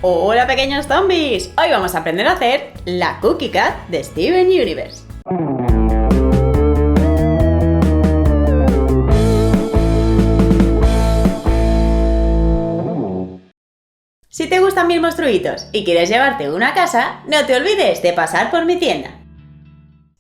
Hola pequeños zombies, hoy vamos a aprender a hacer la Cookie Cat de Steven Universe. Si te gustan mis monstruitos y quieres llevarte una a casa, no te olvides de pasar por mi tienda.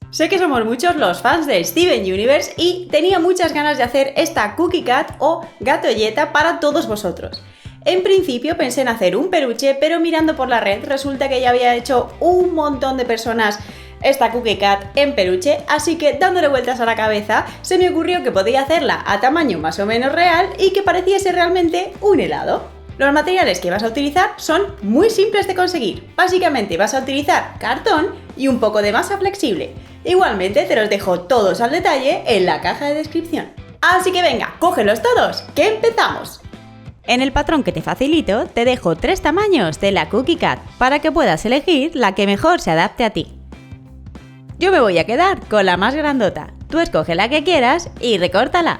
Sé que somos muchos los fans de Steven Universe y tenía muchas ganas de hacer esta Cookie Cat o gatolleta para todos vosotros. En principio pensé en hacer un peluche, pero mirando por la red resulta que ya había hecho un montón de personas esta Cookie Cat en peluche, así que dándole vueltas a la cabeza se me ocurrió que podía hacerla a tamaño más o menos real y que pareciese realmente un helado. Los materiales que vas a utilizar son muy simples de conseguir. Básicamente vas a utilizar cartón y un poco de masa flexible. Igualmente te los dejo todos al detalle en la caja de descripción. Así que venga, cógelos todos, que empezamos. En el patrón que te facilito te dejo 3 tamaños de la Cookie Cat para que puedas elegir la que mejor se adapte a ti. Yo me voy a quedar con la más grandota. Tú escoge la que quieras y recórtala.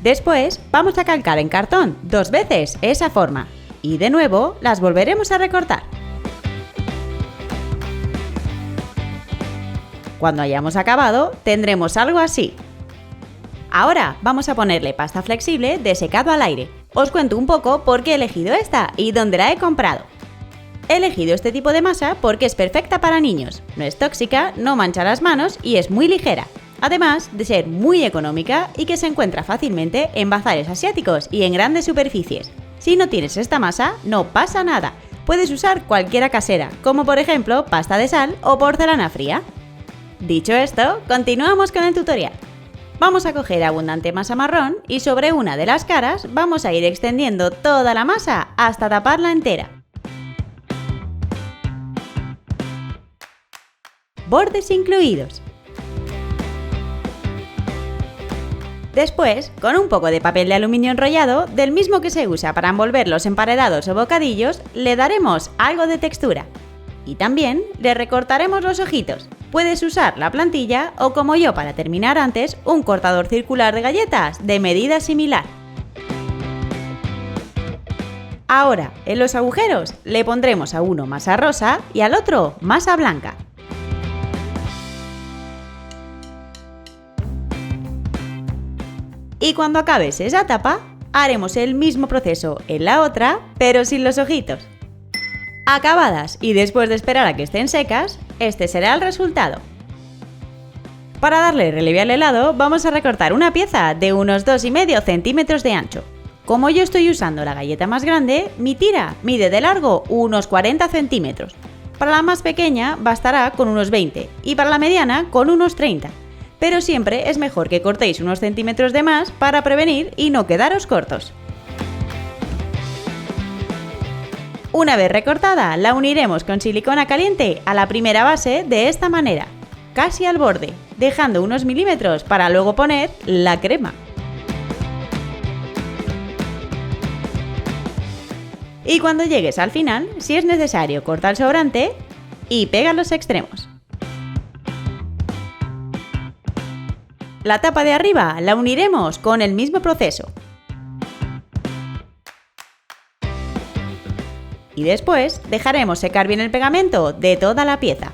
Después vamos a calcar en cartón 2 veces esa forma y de nuevo las volveremos a recortar. Cuando hayamos acabado tendremos algo así. Ahora vamos a ponerle pasta flexible de secado al aire. Os cuento un poco por qué he elegido esta y dónde la he comprado. He elegido este tipo de masa porque es perfecta para niños, no es tóxica, no mancha las manos y es muy ligera. Además de ser muy económica y que se encuentra fácilmente en bazares asiáticos y en grandes superficies. Si no tienes esta masa, no pasa nada. Puedes usar cualquiera casera, como por ejemplo pasta de sal o porcelana fría. Dicho esto, continuamos con el tutorial. Vamos a coger abundante masa marrón y sobre una de las caras vamos a ir extendiendo toda la masa hasta taparla entera. Bordes incluidos. Después, con un poco de papel de aluminio enrollado, del mismo que se usa para envolver los emparedados o bocadillos, le daremos algo de textura. Y también le recortaremos los ojitos. Puedes usar la plantilla o, como yo para terminar antes, un cortador circular de galletas de medida similar. Ahora, en los agujeros le pondremos a uno masa rosa y al otro masa blanca. Y cuando acabes esa tapa, haremos el mismo proceso en la otra, pero sin los ojitos. Acabadas y después de esperar a que estén secas, este será el resultado. Para darle relieve al helado, vamos a recortar una pieza de unos 2,5 centímetros de ancho. Como yo estoy usando la galleta más grande, mi tira mide de largo unos 40 centímetros. Para la más pequeña bastará con unos 20 y para la mediana con unos 30. Pero siempre es mejor que cortéis unos centímetros de más para prevenir y no quedaros cortos. Una vez recortada, la uniremos con silicona caliente a la primera base de esta manera, casi al borde, dejando unos milímetros para luego poner la crema. Y cuando llegues al final, si es necesario, corta el sobrante y pega los extremos. La tapa de arriba la uniremos con el mismo proceso. Y después dejaremos secar bien el pegamento de toda la pieza.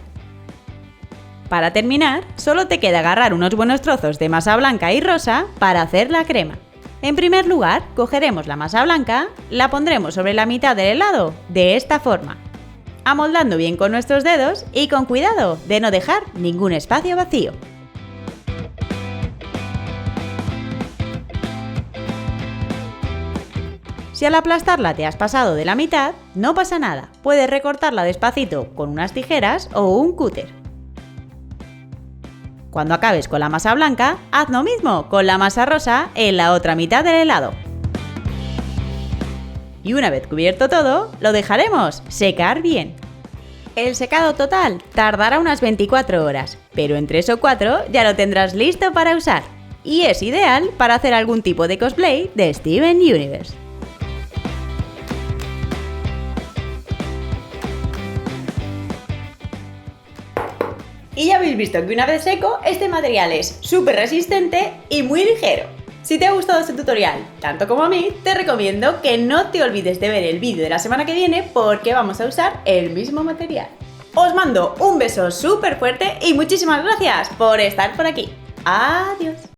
Para terminar, solo te queda agarrar unos buenos trozos de masa blanca y rosa para hacer la crema. En primer lugar, cogeremos la masa blanca, la pondremos sobre la mitad del helado de esta forma, amoldando bien con nuestros dedos y con cuidado de no dejar ningún espacio vacío. Si al aplastarla te has pasado de la mitad, no pasa nada, puedes recortarla despacito con unas tijeras o un cúter. Cuando acabes con la masa blanca, haz lo mismo con la masa rosa en la otra mitad del helado. Y una vez cubierto todo, lo dejaremos secar bien. El secado total tardará unas 24 horas, pero en 3 o 4 ya lo tendrás listo para usar. Y es ideal para hacer algún tipo de cosplay de Steven Universe. Y ya habéis visto que una vez seco, este material es súper resistente y muy ligero. Si te ha gustado este tutorial, tanto como a mí, te recomiendo que no te olvides de ver el vídeo de la semana que viene porque vamos a usar el mismo material. Os mando un beso súper fuerte y muchísimas gracias por estar por aquí. Adiós.